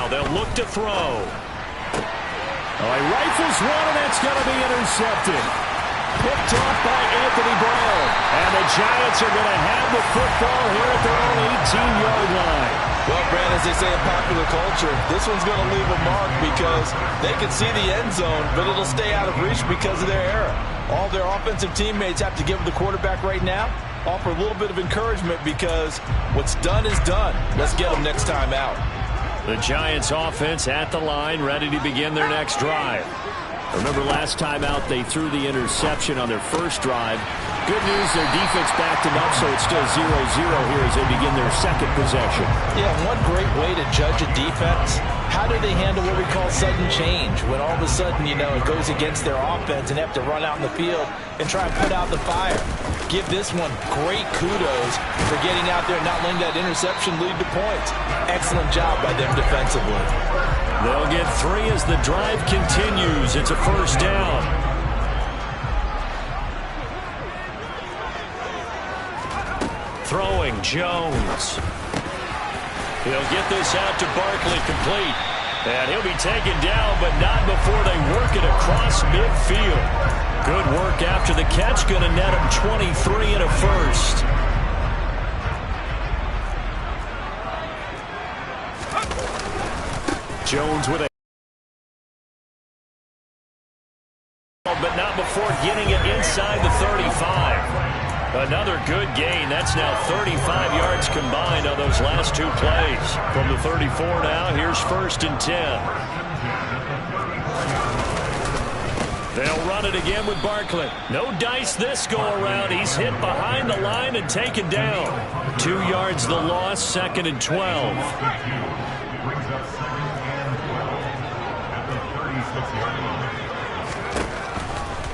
now. They'll look to throw. Oh, he rifles one, and that's going to be intercepted. Picked off by Anthony Brown. And the Giants are going to have the football here at their own 18-yard line. Well, Brad, as they say in popular culture, this one's going to leave a mark because they can see the end zone, but it'll stay out of reach because of their error. All their offensive teammates have to give the quarterback right now, offer a little bit of encouragement because what's done is done. Let's get them next time out. The Giants offense at the line, ready to begin their next drive. Remember last time out they threw the interception on their first drive. Good news, their defense backed them up, so it's still 0-0 here as they begin their second possession. Yeah, one great way to judge a defense, how do they handle what we call sudden change? When all of a sudden, you know, it goes against their offense and they have to run out in the field and try and put out the fire. Give this one great kudos for getting out there and not letting that interception lead to points. Excellent job by them defensively. They'll get 3 as the drive continues. It's a first down. Throwing Jones. He'll get this out to Barkley, complete. And he'll be taken down, but not before they work it across midfield. Good work after the catch. Going to net him 23 and a first. Jones with a... but not before getting it inside the 35. Another good gain. That's now 35 yards combined on those last 2 plays. From the 34 now, here's 1st and 10. They'll run it again with Barkley. No dice this go-around. He's hit behind the line and taken down. 2 yards the loss, 2nd and 12.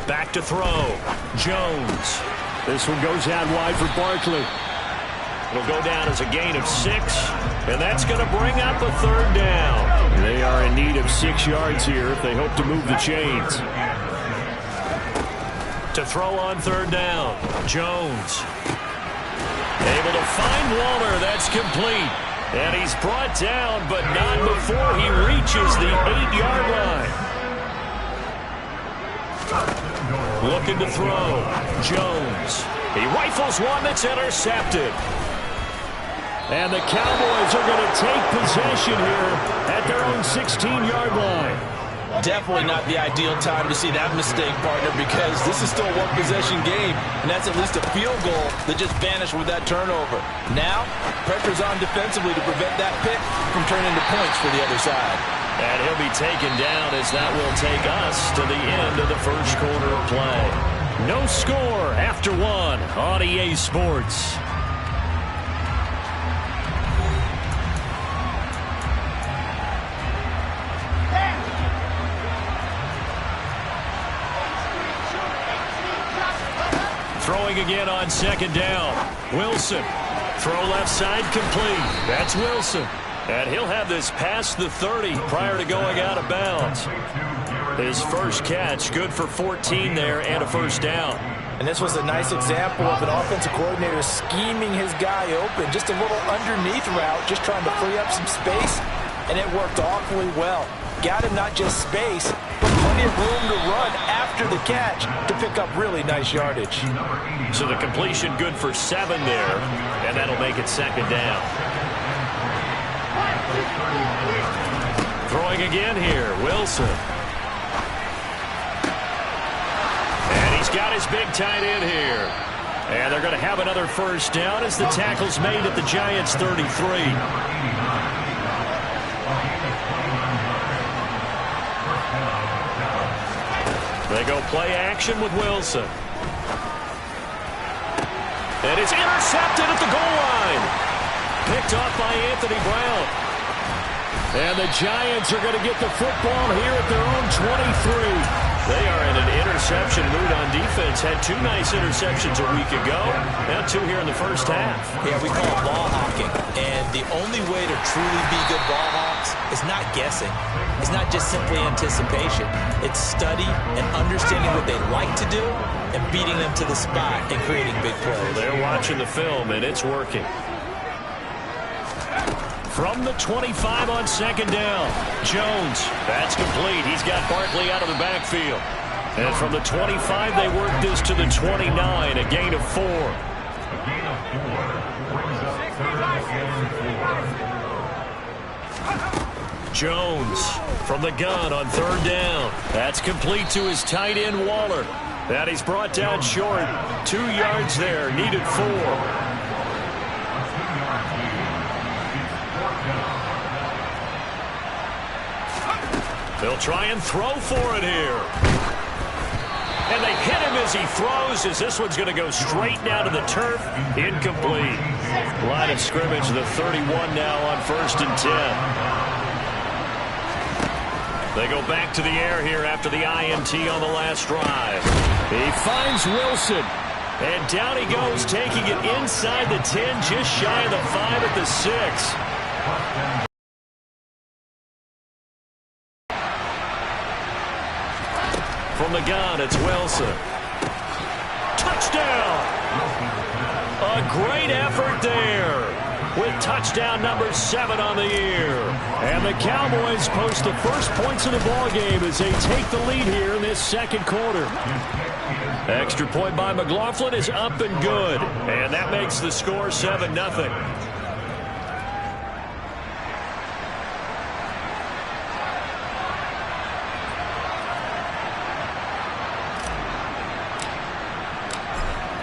Back to throw. Jones. This one goes out wide for Barkley. It'll go down as a gain of 6, and that's going to bring up a 3rd down. They are in need of 6 yards here if they hope to move the chains. To throw on 3rd down, Jones. Able to find Waller. That's complete. And he's brought down, but not before he reaches the 8-yard line. Looking to throw. Jones. He rifles one that's intercepted. And the Cowboys are going to take possession here at their own 16-yard line. Definitely not the ideal time to see that mistake, partner, because this is still a one-possession game, and that's at least a field goal that just vanished with that turnover. Now, pressure's on defensively to prevent that pick from turning into points for the other side. And he'll be taken down as that will take us to the end of the first quarter of play. No score after 1 on EA Sports. Throwing again on 2nd down. Wilson. Throw left side complete. That's Wilson. And he'll have this past the 30 prior to going out of bounds. His first catch, good for 14 there and a 1st down. And this was a nice example of an offensive coordinator scheming his guy open. Just a little underneath route, just trying to free up some space. And it worked awfully well. Got him not just space, but plenty of room to run after the catch to pick up really nice yardage. So the completion good for 7 there, and that'll make it 2nd down. Throwing again here, Wilson. And he's got his big tight end here. And they're going to have another 1st down as the tackle's made at the Giants' 33. They go play action with Wilson. And it's intercepted at the goal line. Picked off by Anthony Brown. And the Giants are going to get the football here at their own 23. They are in an interception mood on defense. Had 2 nice interceptions a week ago. Now 2 here in the first half. Yeah, we call it ball hawking. And the only way to truly be good ball hawks is not guessing. It's not just simply anticipation. It's study and understanding what they like to do and beating them to the spot and creating big plays. They're watching the film, and it's working. From the 25 on second down. Jones, that's complete. He's got Barkley out of the backfield. And from the 25, they work this to the 29, a gain of 4. Jones from the gun on third down. That's complete to his tight end, Waller. That he's brought down short. 2 yards there, needed 4. They'll try and throw for it here. And they hit him as he throws, as this one's going to go straight down to the turf. Incomplete. Line of scrimmage, the 31 now on 1st and 10. They go back to the air here after the INT on the last drive. He finds Wilson. And down he goes, taking it inside the 10, just shy of the 5 at the 6. From the gun, it's Wilson. Touchdown! A great effort there, with touchdown number 7 on the year. And the Cowboys post the first points of the ballgame as they take the lead here in this second quarter. Extra point by McLaughlin is up and good. And that makes the score 7-0.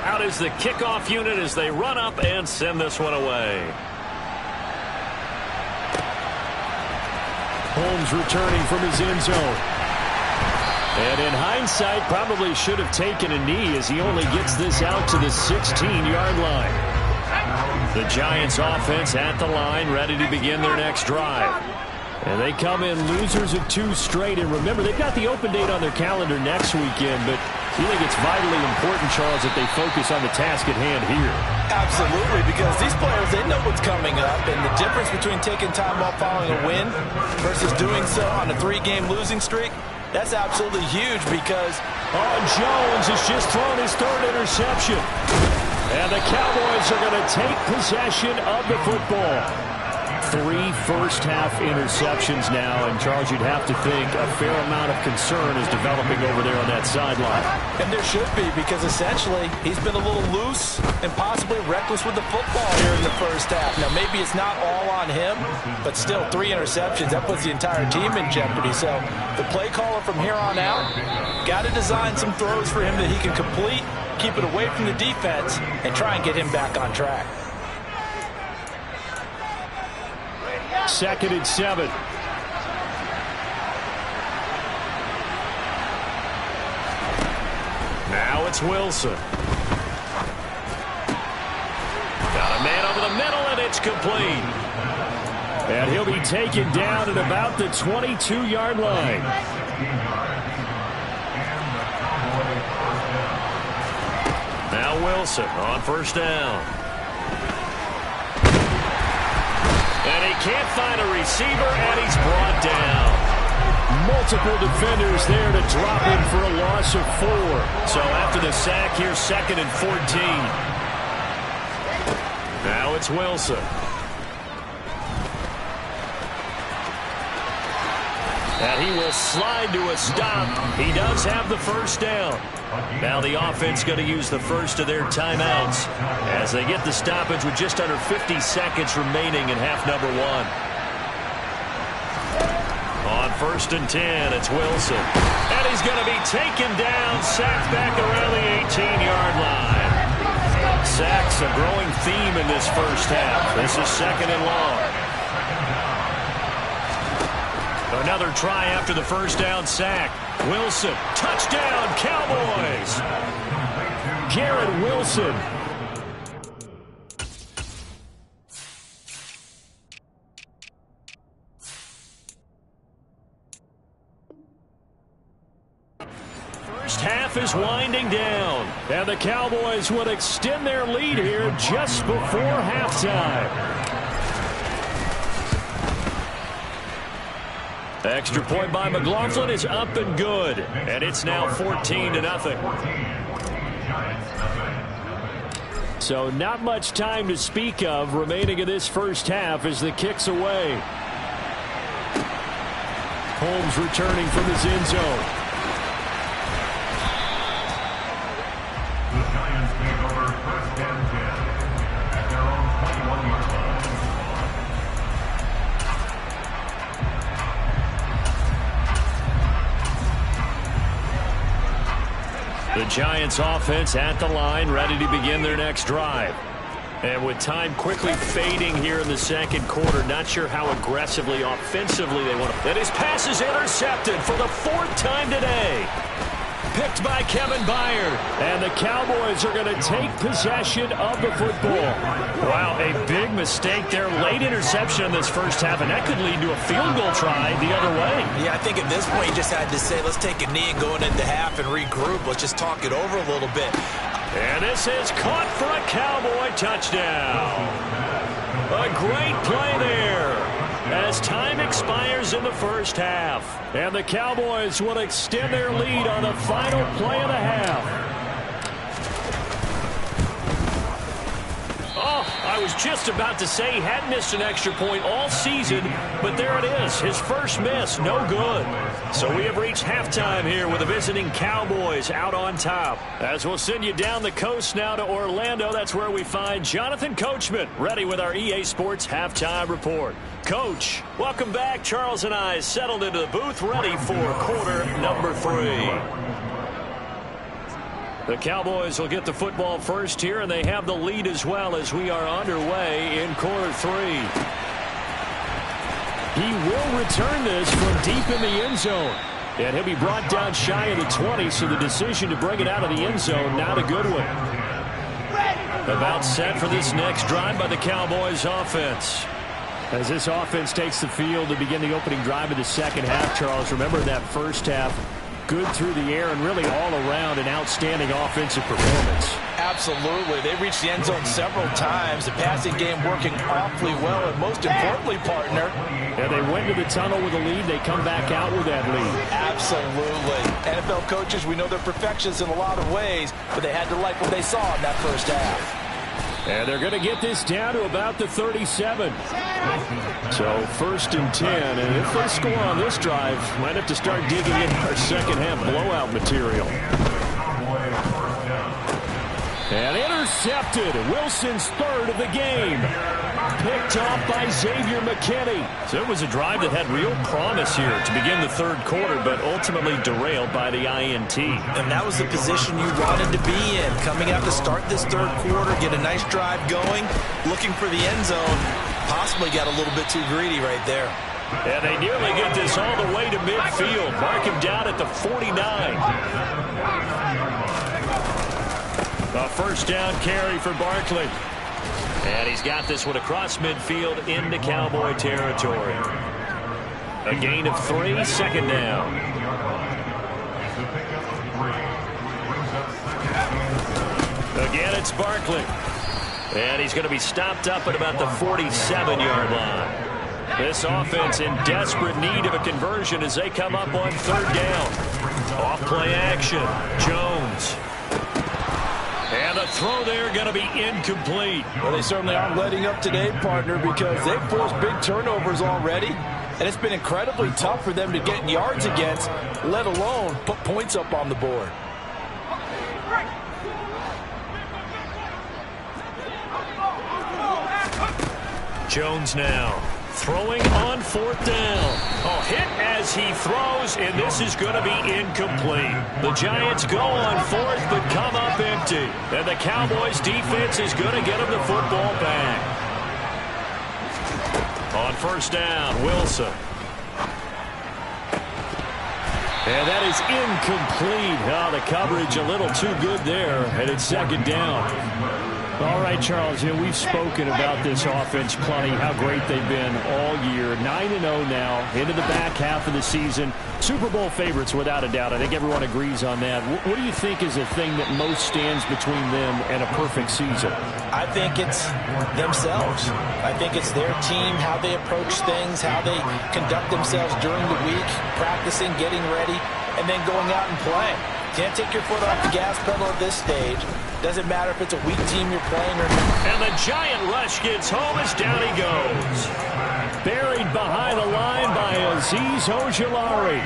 Out is the kickoff unit as they run up and send this one away. Holmes returning from his end zone. And in hindsight, probably should have taken a knee as he only gets this out to the 16-yard line. The Giants offense at the line, ready to begin their next drive. And they come in losers of 2 straight. And remember, they've got the open date on their calendar next weekend, but you think it's vitally important, Charles, that they focus on the task at hand here? Absolutely, because these players, they know what's coming up, and the difference between taking time off following a win versus doing so on a 3-game losing streak, that's absolutely huge because Jones has just thrown his 3rd interception. And the Cowboys are going to take possession of the football. 3 first-half interceptions now, and Charles, you'd have to think a fair amount of concern is developing over there on that sideline. And there should be, because essentially he's been a little loose and possibly reckless with the football here in the first half. Now, maybe it's not all on him, but still 3 interceptions. That puts the entire team in jeopardy. So the play caller from here on out got to design some throws for him that he can complete, keep it away from the defense, and try and get him back on track. 2nd and 7. Now it's Wilson. Got a man over the middle, and it's complete. And he'll be taken down at about the 22-yard line. Now Wilson on 1st down. And he can't find a receiver, and he's brought down. Multiple defenders there to drop him for a loss of 4. So after the sack, here's 2nd and 14. Now it's Wilson. And he will slide to a stop. He does have the first down. Now the offense going to use the first of their timeouts as they get the stoppage with just under 50 seconds remaining in half number 1. On 1st and 10, it's Wilson. And he's going to be taken down, sacked back around the 18-yard line. Sacks a growing theme in this first half. This is 2nd and long. Another try after the first down sack. Wilson, touchdown, Cowboys! Garrett Wilson. First half is winding down, and the Cowboys would extend their lead here just before halftime. Extra point by McLaughlin is up and good, and it's now 14-0. So not much time to speak of remaining in this first half as the kick's away. Holmes returning from his end zone. The Giants take over 1st and 10 at their own 21-yard line. The Giants offense at the line, ready to begin their next drive. And with time quickly fading here in the second quarter, not sure how aggressively, offensively they want to. And his pass is intercepted for the 4th time today. Picked by Kevin Byard. And the Cowboys are going to take possession of the football. Wow, a big mistake there. Late interception in this first half, and that could lead to a field goal try the other way. Yeah, I think at this point you just had to say, let's take a knee and go into half and regroup. Let's just talk it over a little bit. And this is caught for a Cowboy touchdown. A great play there as time expires in the first half. And the Cowboys will extend their lead on the final play of the half. Oh, I was just about to say he hadn't missed an extra point all season, but there it is. His first miss, no good. So we have reached halftime here with the visiting Cowboys out on top. As we'll send you down the coast now to Orlando, that's where we find Jonathan Coachman, ready with our EA Sports Halftime Report. Coach, welcome back. Charles and I settled into the booth, ready for quarter number 3. The Cowboys will get the football first here, and they have the lead as well as we are underway in quarter 3. He will return this from deep in the end zone. And he'll be brought down shy of the 20, so the decision to bring it out of the end zone, not a good one. About set for this next drive by the Cowboys offense. As this offense takes the field to begin the opening drive of the second half, Charles, remember that first half, good through the air and really all around an outstanding offensive performance. Absolutely. They reached the end zone several times. The passing game working awfully well, and most importantly, partner. And they went to the tunnel with a lead. They come back out with that lead. Absolutely. NFL coaches, we know they're perfectionists in a lot of ways, but they had to like what they saw in that first half. And they're going to get this down to about the 37. So 1st and 10. And if they score on this drive, might have to start digging in our second half blowout material. And intercepted. Wilson's 3rd of the game. Picked off by Xavier McKinney. So it was a drive that had real promise here to begin the 3rd quarter, but ultimately derailed by the INT. And that was the position you wanted to be in. Coming out to start this 3rd quarter, get a nice drive going, looking for the end zone. Possibly got a little bit too greedy right there. And they nearly get this all the way to midfield. Mark him down at the 49. A 1st down carry for Barkley. And he's got this one across midfield into Cowboy territory. A gain of 3, 2nd down. Again, it's Barkley. And he's going to be stopped up at about the 47-yard line. This offense in desperate need of a conversion as they come up on 3rd down. Off-play action. Jones. And the throw there going to be incomplete. Well, they certainly aren't letting up today, partner, because they've forced big turnovers already. And it's been incredibly tough for them to get yards against, let alone put points up on the board. Jones now throwing on 4th down. Oh, hit as he throws, and this is going to be incomplete. The Giants go on 4th, but come up empty. And the Cowboys defense is going to get them the football back. On 1st down, Wilson. And that is incomplete. Oh, the coverage a little too good there, and it's 2nd down. All right, Charles, we've spoken about this offense plenty, how great they've been all year. 9-0 now, into the back half of the season. Super Bowl favorites, without a doubt. I think everyone agrees on that. What do you think is the thing that most stands between them and a perfect season? I think it's themselves. I think it's their team, how they approach things, how they conduct themselves during the week, practicing, getting ready, and then going out and playing. Can't take your foot off the gas pedal at this stage. Doesn't matter if it's a weak team you're playing or not. And the giant rush gets home as down he goes. Buried behind the line by Azeez Ojulari.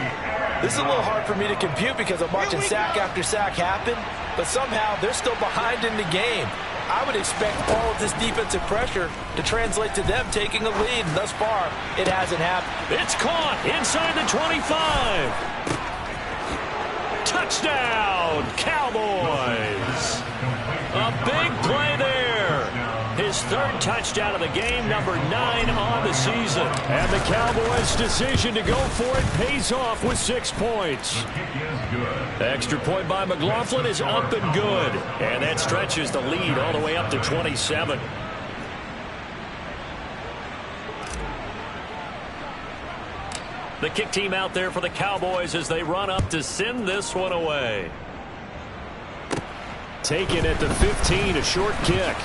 This is a little hard for me to compute because I'm watching sack after sack happen, but somehow they're still behind in the game. I would expect all of this defensive pressure to translate to them taking a lead, and thus far, it hasn't happened. It's caught inside the 25. Touchdown, Cowboys. A big play there. His third touchdown of the game, number 9 on the season. And the Cowboys' decision to go for it pays off with 6 points. Extra point by McLaughlin is up and good. And that stretches the lead all the way up to 27. The kick team out there for the Cowboys as they run up to send this one away. Taken at the 15, a short kick.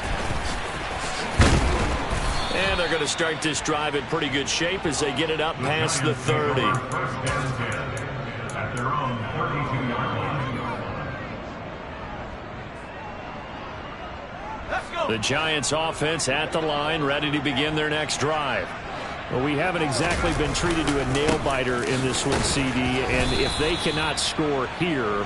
And they're going to start this drive in pretty good shape as they get it up past the 30. The Giants offense at the line, ready to begin their next drive. Well, we haven't exactly been treated to a nail-biter in this one, CD, and if they cannot score here,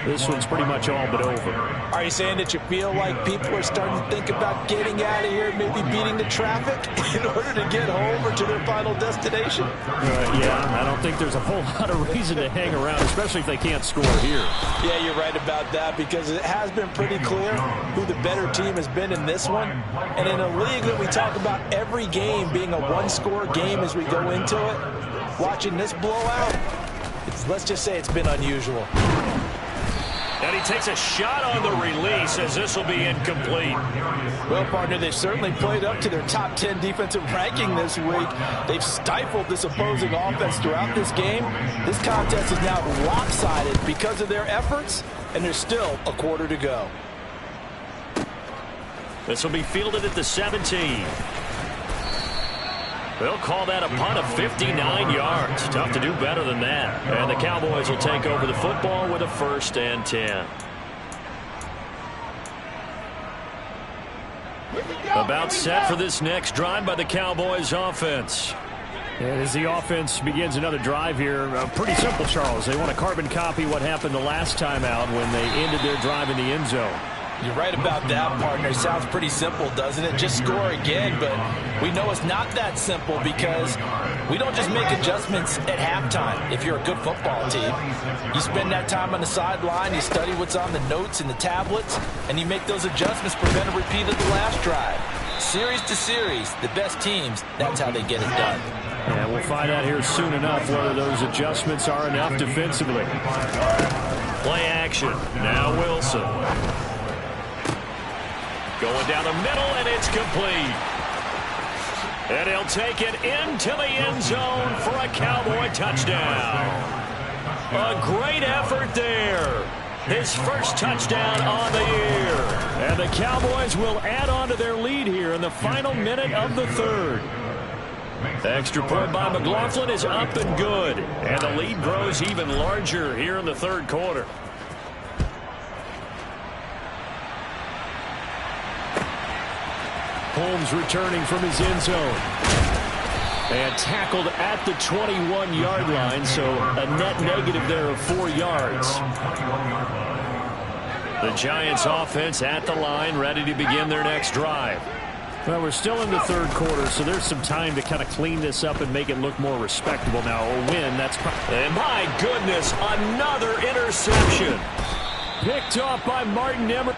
this one's pretty much all but over. Are you saying that you feel like people are starting to think about getting out of here, maybe beating the traffic in order to get home or to their final destination? Yeah, I don't think there's a whole lot of reason to hang around, especially if they can't score here. Yeah, you're right about that because it has been pretty clear who the better team has been in this one. And in a league that we talk about every game being a one-score game as we go into it, watching this blowout, let's just say it's been unusual. And he takes a shot on the release as this will be incomplete. Well, partner, they've certainly played up to their top 10 defensive ranking this week. They've stifled this opposing offense throughout this game. This contest is now lopsided because of their efforts, and there's still a quarter to go. This will be fielded at the 17. They'll call that a punt of 59 yards. Tough to do better than that. And the Cowboys will take over the football with a 1st and 10. About set for this next drive by the Cowboys offense. And as the offense begins another drive here, pretty simple, Charles. They want to carbon copy what happened the last time out when they ended their drive in the end zone. You're right about that, partner. Sounds pretty simple, doesn't it? Just score again, but we know it's not that simple because we don't just make adjustments at halftime if you're a good football team. You spend that time on the sideline, you study what's on the notes and the tablets, and you make those adjustments, prevent a repeat of the last drive. Series to series, the best teams, that's how they get it done. And we'll find out here soon enough whether those adjustments are enough defensively. Play action. Now Wilson. Going down the middle, and it's complete. And he'll take it into the end zone for a Cowboy touchdown. A great effort there. His first touchdown on the year. And the Cowboys will add on to their lead here in the final minute of the 3rd. Extra point by McLaughlin is up and good. And the lead grows even larger here in the 3rd quarter. Holmes returning from his end zone. And tackled at the 21-yard line, so a net negative there of 4 yards. The Giants offense at the line, ready to begin their next drive. Well, we're still in the 3rd quarter, so there's some time to kind of clean this up and make it look more respectable now. A win, that's... And my goodness, another interception. Picked off by Martin Emery.